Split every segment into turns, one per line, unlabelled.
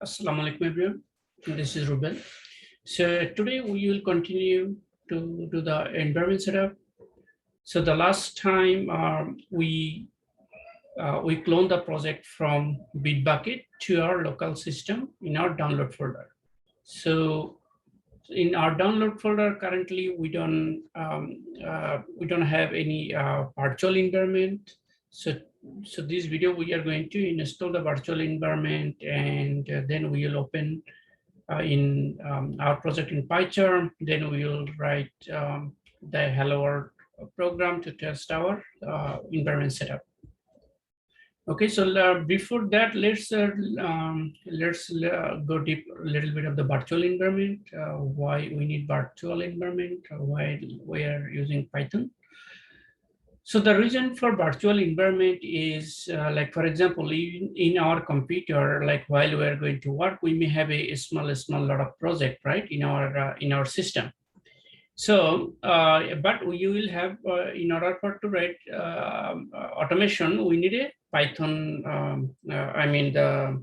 Assalamu alaikum everyone. This is Ruben. So today we will continue to do the environment setup. So the last time we cloned the project from Bitbucket to our local system in our download folder. So in our download folder currently we don't have any virtual environment. So this video we are going to install the virtual environment, and then we will open in our project in PyCharm. Then we will write the hello world program to test our environment setup. Okay, so before that, let's go deep a little bit of the virtual environment. Why we need virtual environment? Why we are using Python? So the reason for virtual environment is like, for example, in our computer, like while we are going to work, we may have a small lot of project, right, in our system. So, but you will have, in order for to write automation, we need a Python, I mean the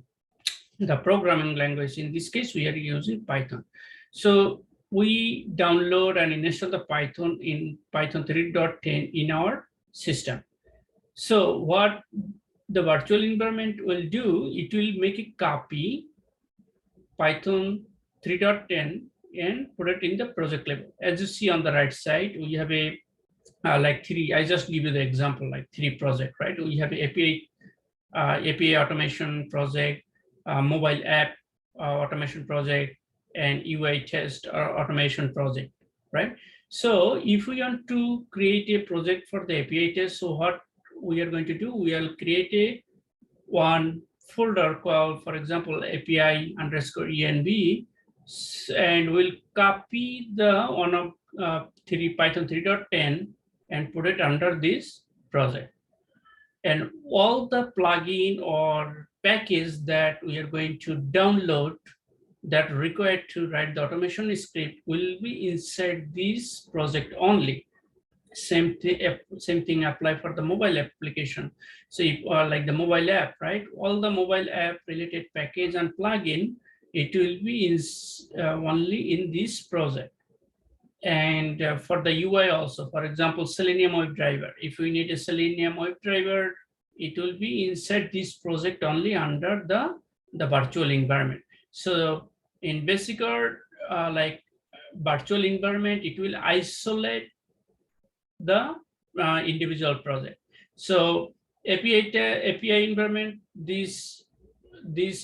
programming language. In this case, we are using Python. So we download and install the Python in Python 3.10 in our system. So what the virtual environment will do, it will make a copy Python 3.10 and put it in the project level. As you see on the right side, we have a like three. I just give you the example, like three project, right? We have a API automation project, mobile app automation project, and UI test automation project, right? So if we want to create a project for the API test, so what we are going to do, we will create one folder called, for example, API_env, and we'll copy the one of Python 3.10 and put it under this project. And all the plugin or package that we are going to download that required to write the automation script will be inside this project only. Same thing apply for the mobile application. So if like the mobile app, right, all the mobile app related package and plugin, it will be in only in this project. And for the UI also, for example, Selenium WebDriver, if we need a Selenium WebDriver, it will be inside this project only under the virtual environment. So in basic like virtual environment, it will isolate the individual project. So API environment, this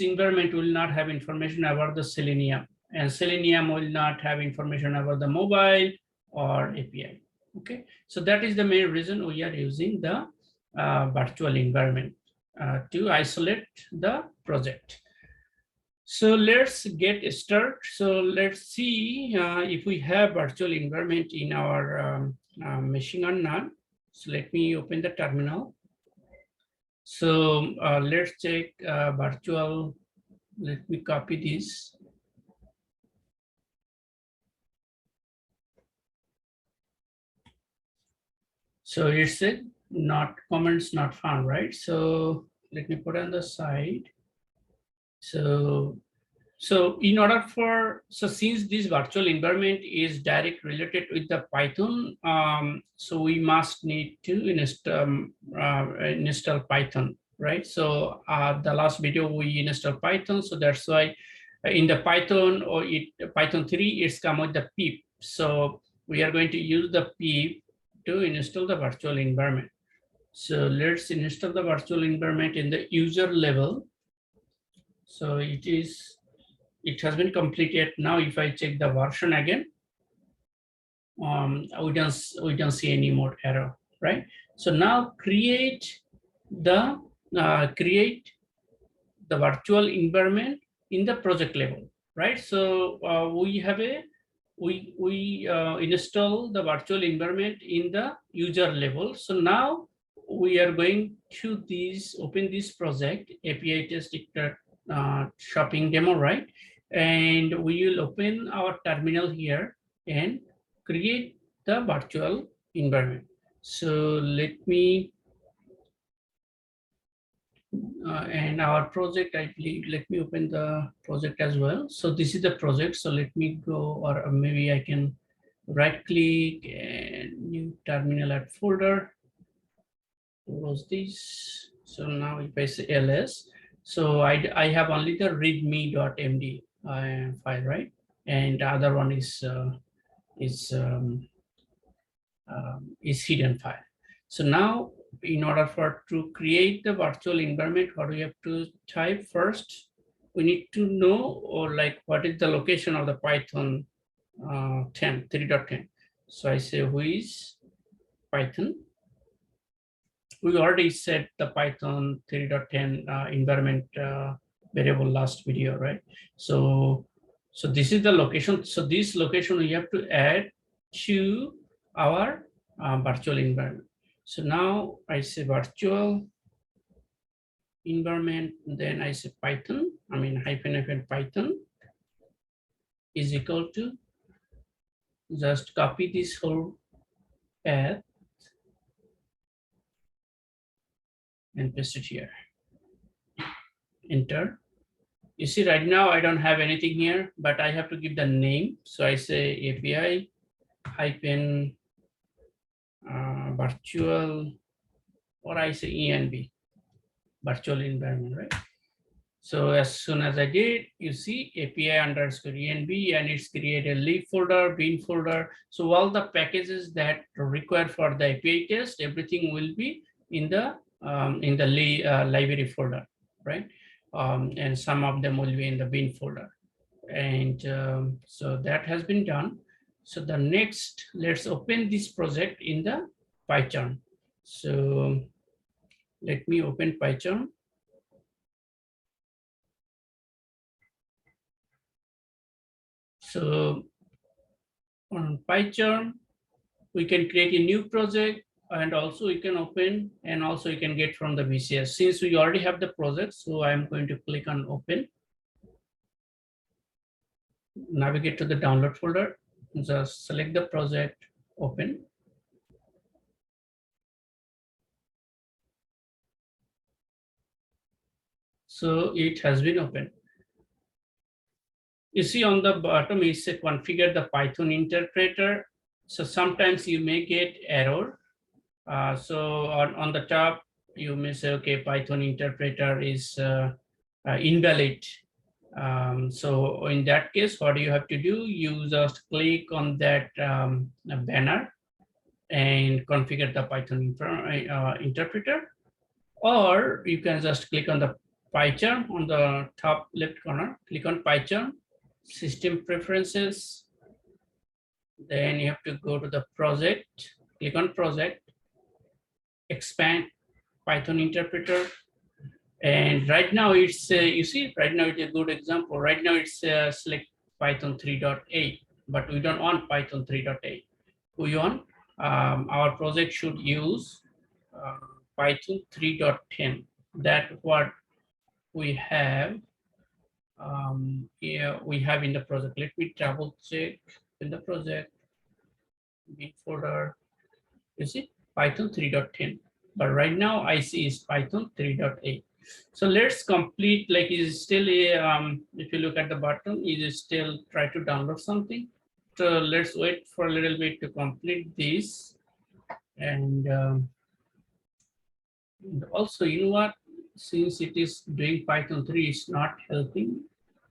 environment will not have information about the Selenium, and Selenium will not have information about the mobile or API. Okay, so that is the main reason we are using the virtual environment to isolate the project. So let's get started. So let's see if we have virtual environment in our machine or not. So let me open the terminal. So let's check virtual. Let me copy this. So it said not comments not found, right? So let me put on the side. So in order for, so since this virtual environment is direct related with the Python, so we must need to install Python, right? So the last video we installed Python, so that's why in the Python or Python 3, it's come with the pip. So we are going to use the pip to install the virtual environment. So let's install the virtual environment in the user level. So it has been completed. Now, if I check the version again, we don't see any more error, right? So now create the virtual environment in the project level, right? So we install the virtual environment in the user level. So now we are going to open this project, API test shopping demo, right? And we will open our terminal here and create the virtual environment. So let me and our project, I believe, let me open the project as well. So this is the project. So let me go, or maybe I can right click and new terminal at folder, close this. So now if I say ls, so I have only the readme.md file, right? And the other one is hidden file. So now, in order to create the virtual environment, what we have to type first, we need to know, or like, what is the location of the Python 3.10. So I say, who is Python? We already set the Python 3.10 environment variable last video, right? So this is the location. So this location we have to add to our virtual environment. So now I say virtual environment, then I say Python, hyphen Python is equal to, just copy this whole path and paste it here. Enter. You see, right now I don't have anything here, but I have to give the name. So I say API hyphen virtual, or I say env, virtual environment, right? So as soon as I did, you see API underscore env, and it's created lib folder, bin folder. So all the packages that are required for the API test, everything will be in the library folder, right? And some of them will be in the bin folder. And so that has been done. So the next, let's open this project in the PyCharm. So let me open PyCharm. So on PyCharm, we can create a new project, and also you can open, and also you can get from the VCS. Since we already have the project, so I'm going to click on open. Navigate to the download folder, just select the project, open. So it has been opened. You see on the bottom, it says configure the Python interpreter. So sometimes you may get error. So on the top, you may say, okay, Python interpreter is invalid. So in that case, what you have to do, you just click on that banner and configure the Python interpreter, or you can just click on the PyCharm on the top left corner, click on PyCharm, system preferences, then you have to go to the project, click on project, expand Python interpreter, and right now it's, you see, right now it's a good example. Right now it's select Python 3.8, but we don't want Python 3.8. We want, our project should use Python 3.10. That's what we have. Here we have in the project. Let me double check in the project. Bin folder, you see Python 3.10. But right now I see is Python 3.8. So let's complete, like is still a, if you look at the bottom, is still try to download something. So let's wait for a little bit to complete this. And also, you know what, since it is doing Python 3, it's not helping.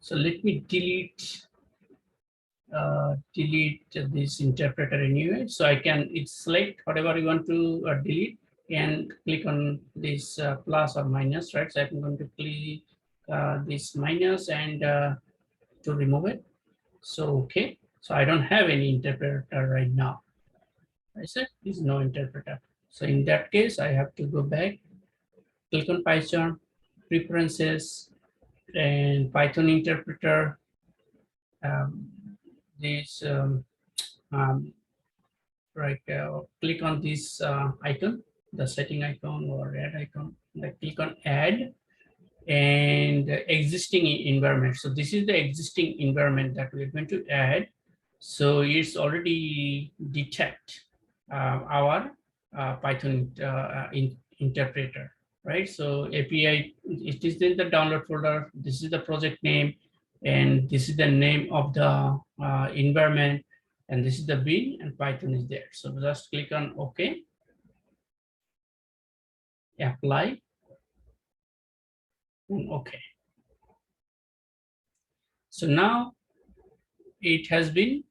So let me delete this interpreter anyway. So I can, it's select whatever you want to delete, and click on this plus or minus, right? So I'm going to click this minus and to remove it. So, okay. So I don't have any interpreter right now. I said there's no interpreter. So in that case, I have to go back, click on PyCharm, preferences, and Python interpreter. Right, click on this icon, the setting icon or add icon, like click on add and existing environment. So this is the existing environment that we're going to add. So it's already detect our Python interpreter. right? So API, it is in the download folder. This is the project name, and this is the name of the environment, and this is the bin, and Python is there. So just click on OK, apply, and OK. So now it has been,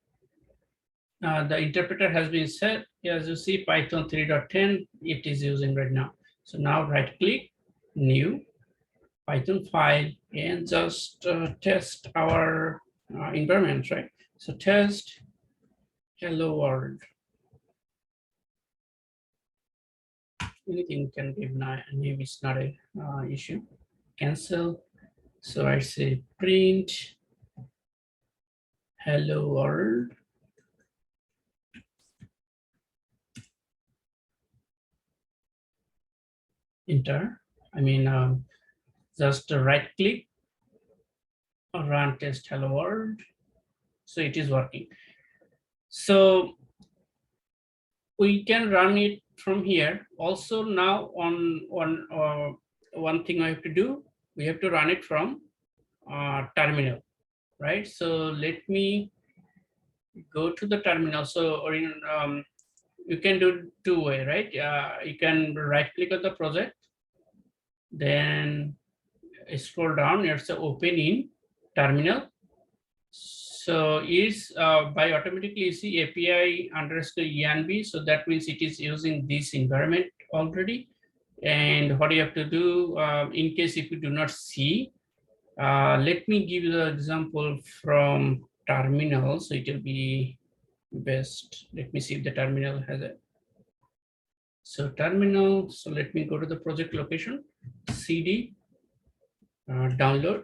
the interpreter has been set. As you see, Python 3.10, it is using right now. So now right click, new Python file, and just test our environment, right? So test hello world. Anything can give name, is not a issue. Cancel. So I say print hello world. Enter. I mean, just right click, run test hello world. So it is working. So we can run it from here. Also now one thing I have to do, we have to run it from terminal, right? So let me go to the terminal. So or you can do two way, right? You can right click on the project, then scroll down, it's open in terminal. So is by automatically you see API underscore env. So that means it is using this environment already. And what you have to do, in case if you do not see, let me give you the example from terminal. So it will be best. Let me see if the terminal has it. So terminal, so let me go to the project location, CD, download,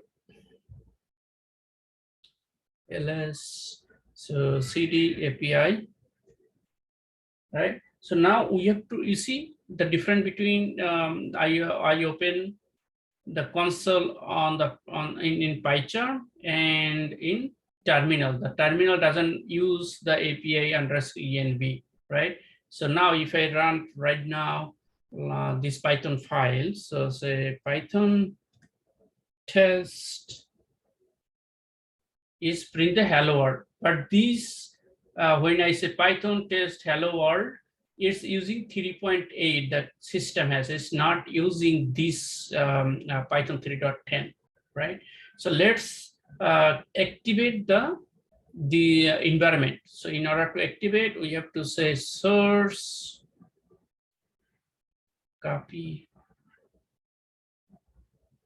ls, so CD API, right? So now we have to, you see the difference between, I open the console in PyCharm and in terminal. The terminal doesn't use the API underscore env, right? So now if I run right now this Python file, so say Python test is print the hello world, but this when I say Python test hello world, it's using 3.8 that system has. It's not using this Python 3.10, right? So let's activate the environment. So in order to activate, we have to say source, copy.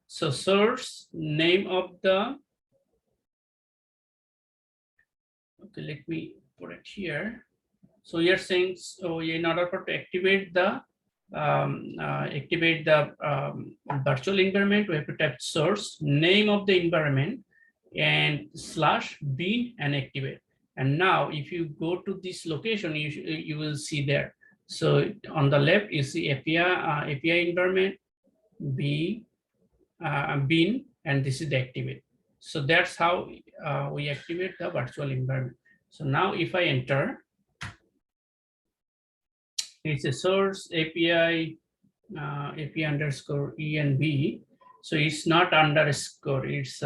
So source, name of the, okay, let me put it here. So you're saying, so in order to activate the virtual environment, we have to type source, name of the environment, and slash bin and activate. And now if you go to this location, you will see there. So on the left, you see API environment, bin, and this is the activate. So that's how we activate the virtual environment. So now if I enter, it's a source API, API underscore env. So it's not underscore, it's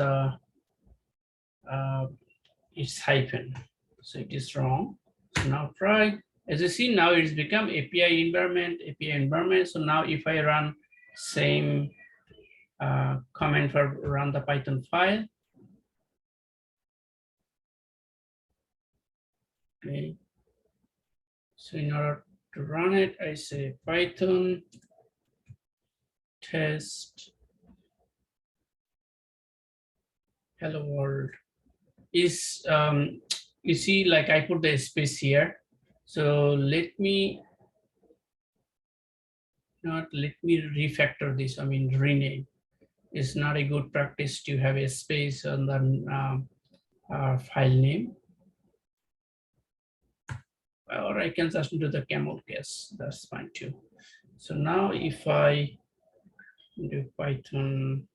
hyphen. So it is wrong. So now try. As you see, now it's become API environment. So now if I run same command for run the Python file. Okay. So in order to run it, I say Python test hello world is, you see, like I put the space here. So let me refactor this. I mean, rename. It's not a good practice to have a space on the file name. Or I can just do the camel case. That's fine too. So now if I do Python,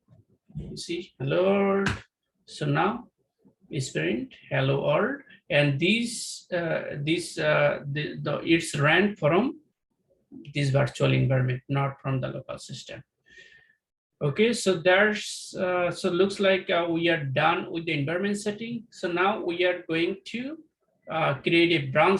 you see, hello world. So now is print hello world, and it's ran from this virtual environment, not from the local system. Okay, so there's so looks like we are done with the environment setting. So now we are going to create a branch